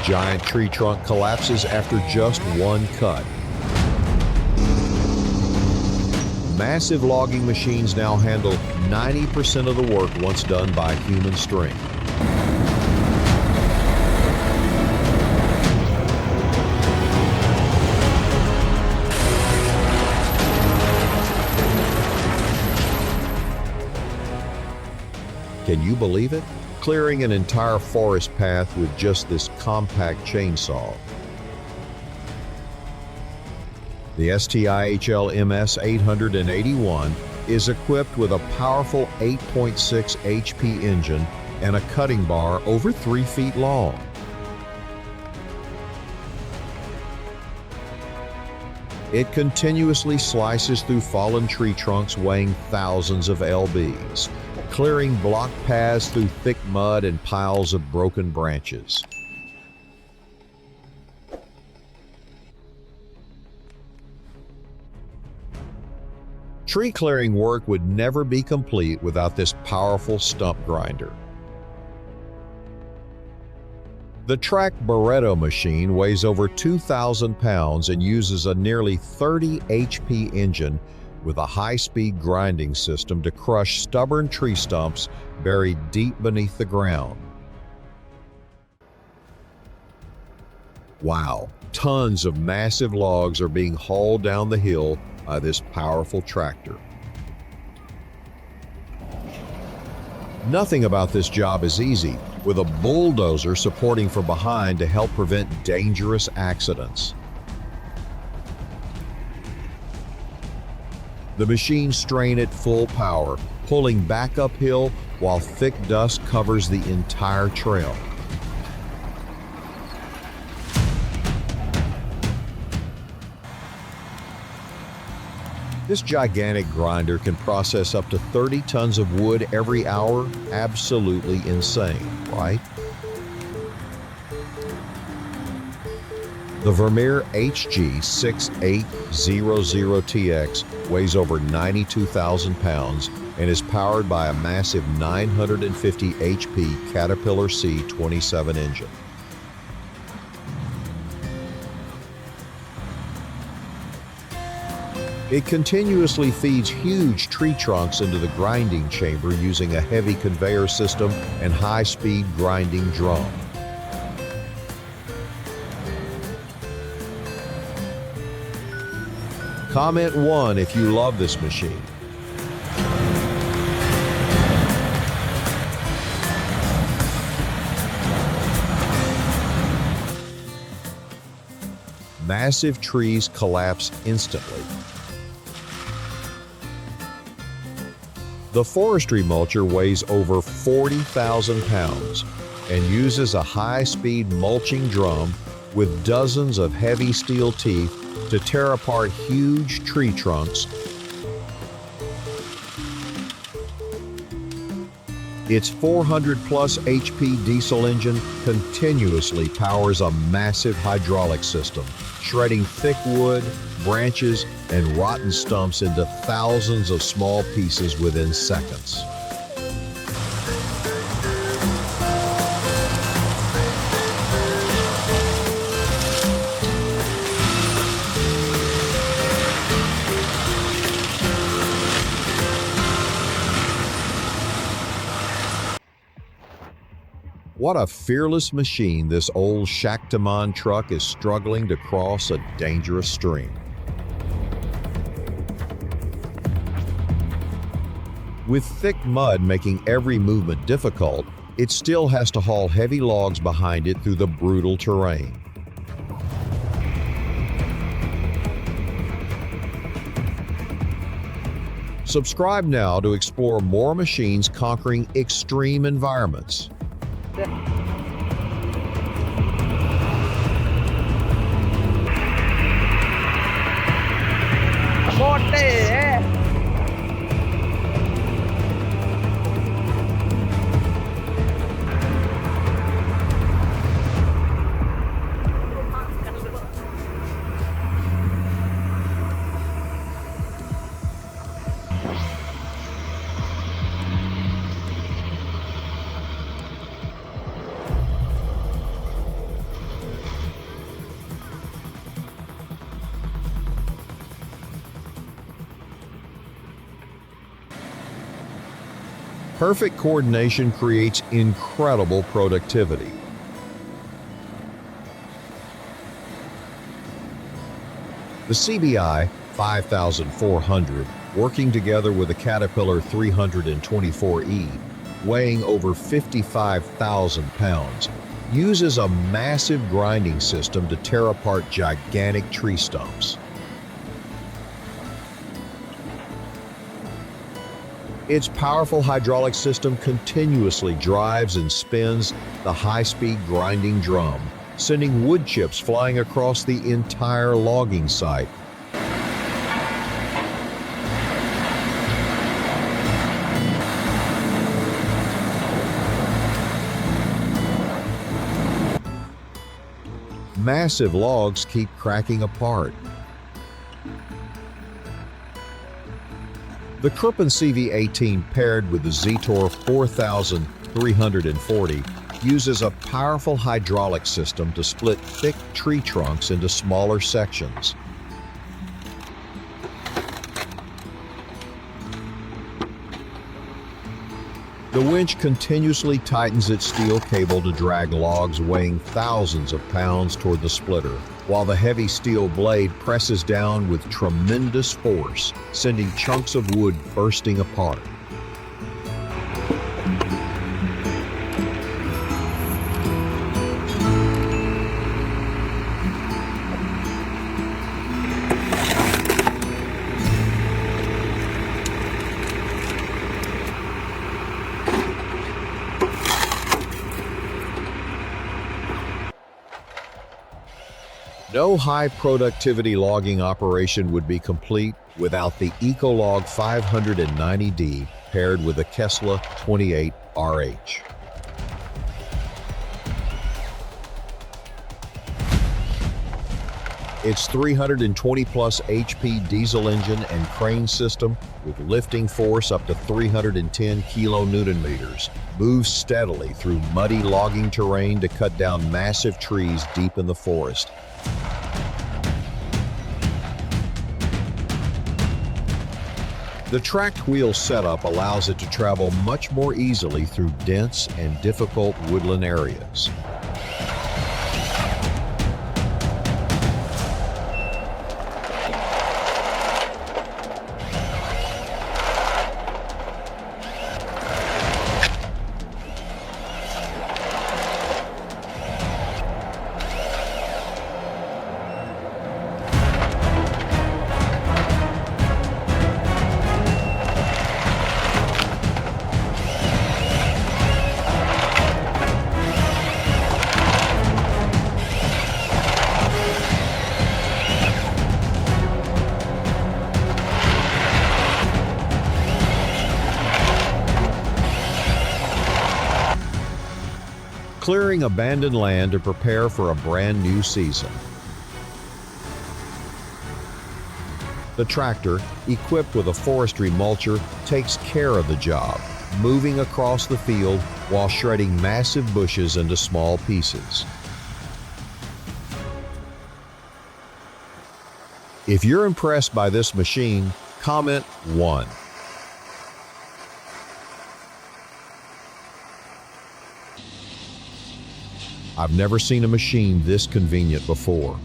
giant tree trunk collapses after just one cut. Massive logging machines now handle 90% of the work once done by human strength. Can you believe it? Clearing an entire forest path with just this compact chainsaw. The STIHL MS 881 is equipped with a powerful 8.6 HP engine and a cutting bar over 3 feet long. It continuously slices through fallen tree trunks weighing thousands of lbs, clearing block paths through thick mud and piles of broken branches. Tree clearing work would never be complete without this powerful stump grinder. The Track Barretto machine weighs over 2,000 pounds and uses a nearly 30 HP engine with a high-speed grinding system to crush stubborn tree stumps buried deep beneath the ground. Wow, tons of massive logs are being hauled down the hill by this powerful tractor. Nothing about this job is easy, with a bulldozer supporting from behind to help prevent dangerous accidents. The machines strain at full power, pulling back uphill while thick dust covers the entire trail. This gigantic grinder can process up to 30 tons of wood every hour. Absolutely insane, right? The Vermeer HG6800TX weighs over 92,000 pounds and is powered by a massive 950 HP Caterpillar C27 engine. It continuously feeds huge tree trunks into the grinding chamber using a heavy conveyor system and high-speed grinding drum. Comment 1 if you love this machine. Massive trees collapse instantly. The forestry mulcher weighs over 40,000 pounds and uses a high-speed mulching drum with dozens of heavy steel teeth to tear apart huge tree trunks. Its 400-plus HP diesel engine continuously powers a massive hydraulic system, shredding thick wood, branches, and rotten stumps into thousands of small pieces within seconds. What a fearless machine this old Shaktaman truck is struggling to cross a dangerous stream. With thick mud making every movement difficult, it still has to haul heavy logs behind it through the brutal terrain. Subscribe now to explore more machines conquering extreme environments. Perfect coordination creates incredible productivity. The CBI 5400, working together with the Caterpillar 324E, weighing over 55,000 pounds, uses a massive grinding system to tear apart gigantic tree stumps. Its powerful hydraulic system continuously drives and spins the high-speed grinding drum, sending wood chips flying across the entire logging site. Massive logs keep cracking apart. The Kruppen CV-18 paired with the Zetor 4340 uses a powerful hydraulic system to split thick tree trunks into smaller sections. The winch continuously tightens its steel cable to drag logs weighing thousands of pounds toward the splitter, while the heavy steel blade presses down with tremendous force, sending chunks of wood bursting apart. No high-productivity logging operation would be complete without the Ecolog 590D paired with the Kessler 28RH. Its 320-plus HP diesel engine and crane system, with lifting force up to 310 kilonewton-meters, moves steadily through muddy logging terrain to cut down massive trees deep in the forest. The tracked wheel setup allows it to travel much more easily through dense and difficult woodland areas. Clearing abandoned land to prepare for a brand new season. The tractor, equipped with a forestry mulcher, takes care of the job, moving across the field while shredding massive bushes into small pieces. If you're impressed by this machine, comment 1. I've never seen a machine this convenient before.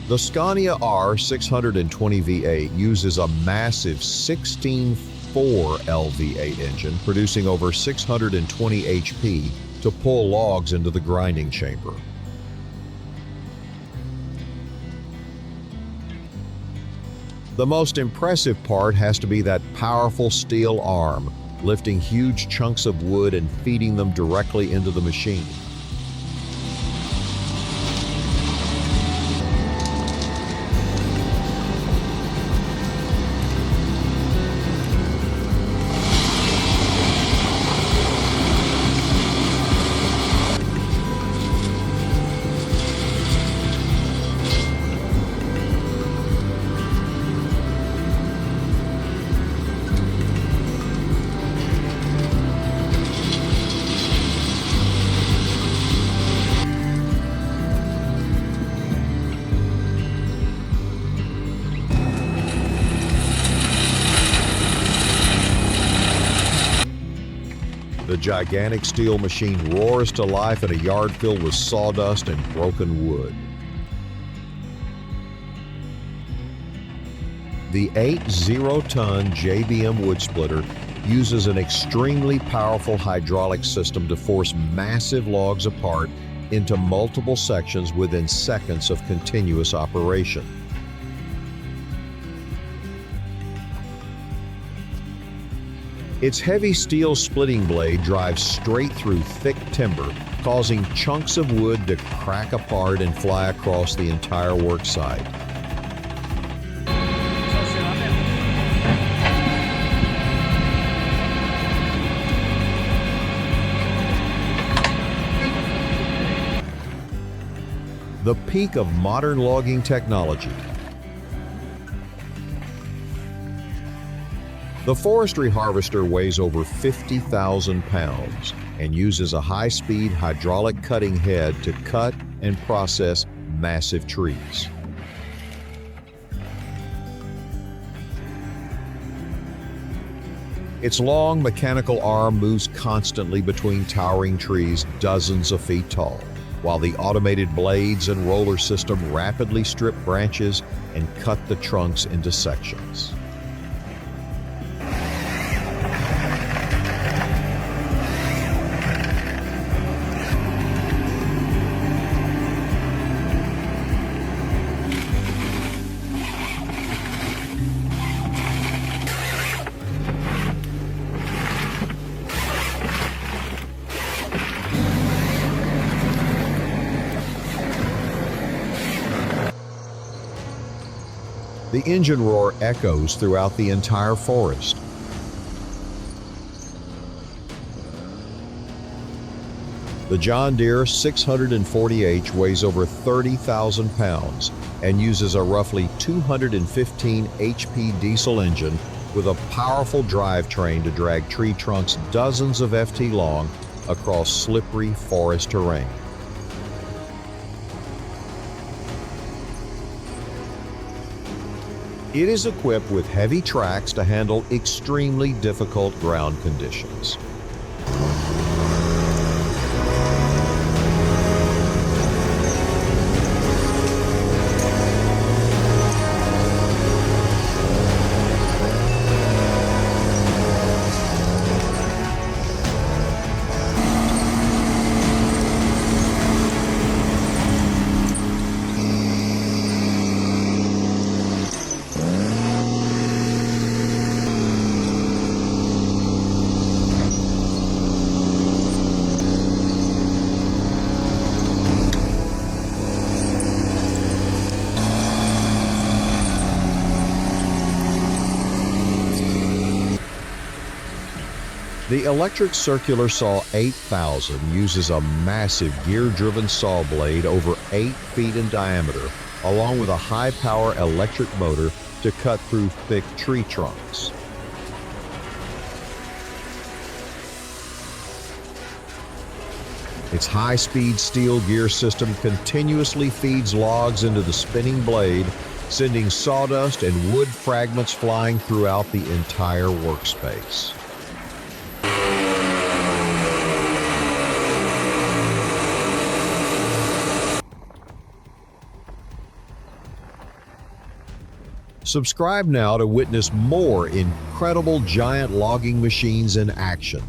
The Scania R620 V8 uses a massive 16.4 L-V8 engine, producing over 620 HP to pull logs into the grinding chamber. The most impressive part has to be that powerful steel arm, lifting huge chunks of wood and feeding them directly into the machine. The gigantic steel machine roars to life in a yard filled with sawdust and broken wood. The 8 0-ton JBM wood splitter uses an extremely powerful hydraulic system to force massive logs apart into multiple sections within seconds of continuous operation. Its heavy steel splitting blade drives straight through thick timber, causing chunks of wood to crack apart and fly across the entire work site. The peak of modern logging technology. The forestry harvester weighs over 50,000 pounds and uses a high-speed hydraulic cutting head to cut and process massive trees. Its long mechanical arm moves constantly between towering trees dozens of feet tall, while the automated blades and roller system rapidly strip branches and cut the trunks into sections. The engine roar echoes throughout the entire forest. The John Deere 640H weighs over 30,000 pounds and uses a roughly 215 HP diesel engine with a powerful drivetrain to drag tree trunks dozens of FT long across slippery forest terrain. It is equipped with heavy tracks to handle extremely difficult ground conditions. The electric circular saw 8000 uses a massive gear-driven saw blade over 8 feet in diameter, along with a high-power electric motor to cut through thick tree trunks. Its high-speed steel gear system continuously feeds logs into the spinning blade, sending sawdust and wood fragments flying throughout the entire workspace. Subscribe now to witness more incredible giant logging machines in action.